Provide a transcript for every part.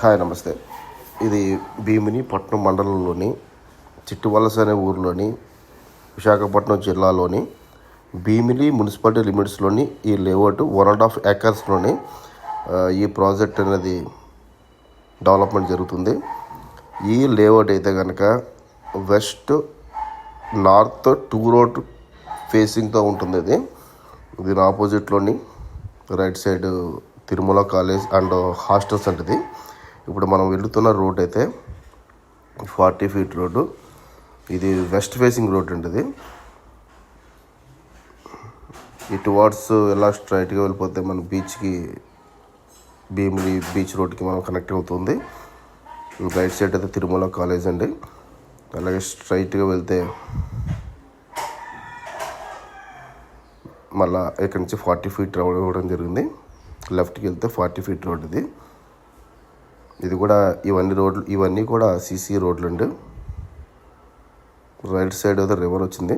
Hi నమస్తే. ఇది భీమిని పట్నం మండలంలోని చిట్టువలస అనే ఊరిలోని విశాఖపట్నం జిల్లాలోని భీమిలి మున్సిపాలిటీ లిమిట్స్లోని ఈ లేఅవుట్ 1.5 acresలోని ఈ ప్రాజెక్ట్ అనేది డెవలప్మెంట్ జరుగుతుంది. ఈ లేఅవుట్ అయితే కనుక వెస్ట్ నార్త్ 2 రోడ్ ఫేసింగ్తో ఉంటుంది. దీని ఆపోజిట్లోని right side Tirumala college and hostels అంటది. ఇప్పుడు మనం వెళుతున్న రోడ్ అయితే 40 feet రోడ్డు. ఇది వెస్ట్ ఫేసింగ్ రోడ్ ఉంటుంది. ఇటు వార్డ్స్ ఎలా స్ట్రైట్గా వెళ్ళిపోతే మన బీచ్కి భీమిలి బీచ్ రోడ్కి మనం కనెక్ట్ అవుతుంది. రైట్ సైడ్ అయితే తిరుమల కాలేజ్ అండి. అలాగే స్ట్రైట్గా వెళ్తే మళ్ళీ ఇక్కడ నుంచి 40 feet ఇవ్వడం జరిగింది. లెఫ్ట్కి వెళ్తే 40 feet రోడ్ ఇది కూడా ఇవన్నీ కూడా సీసీ రోడ్లు అండి. రైట్ సైడ్ అయితే రివర్ వచ్చింది.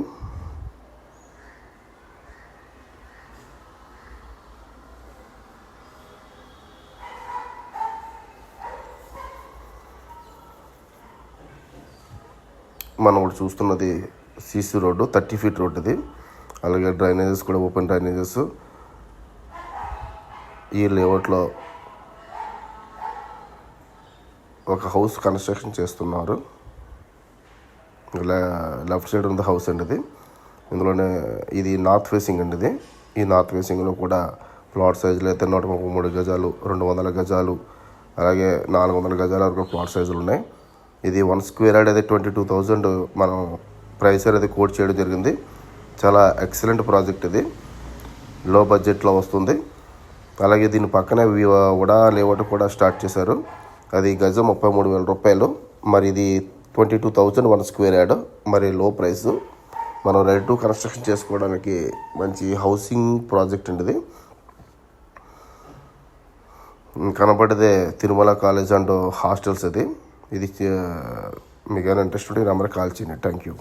మనం ఇప్పుడు చూస్తున్నది సీసీ రోడ్డు 30 feet రోడ్ ఇది. అలాగే డ్రైనేజెస్ కూడా ఓపెన్ డ్రైనేజెస్. ఈ లేఅవుట్లో ఒక హౌస్ కన్స్ట్రక్షన్ చేస్తున్నారు. లెఫ్ట్ సైడ్ ఉంది హౌస్ అండి. ఇందులోనే ఇది నార్త్ ఫేసింగ్ అండి. ఈ నార్త్ ఫేసింగ్లో కూడా ప్లాట్ సైజులు అయితే 133 గజాలు, 200 గజాలు, అలాగే 400 గజాల వరకు ప్లాట్ సైజులు ఉన్నాయి. ఇది 1 square yard అయితే 22,000 మనం ప్రైస్ అనేది కోట్ చేయడం జరిగింది. చాలా ఎక్సలెంట్ ప్రాజెక్ట్ ఇది. లో బడ్జెట్లో వస్తుంది. అలాగే దీని పక్కనే ఉడా లేఅవుట్ కూడా స్టార్ట్ చేశారు. అది గజం 33,000 రూపాయలు. మరి ఇది 22,000 1 square yard. మరి లో ప్రైస్. మనం రెడీ టు కన్స్ట్రక్షన్ చేసుకోవడానికి మంచి హౌసింగ్ ప్రాజెక్ట్ అండి ఇది. కనబడేదే తిరుమల కాలేజ్ అండ్ హాస్టల్స్ ఇది. మీకు ఏమైనా ఇంట్రెస్ట్ ఉంటే ఈ నెంబర్కి కాల్ చేయండి. Thank you.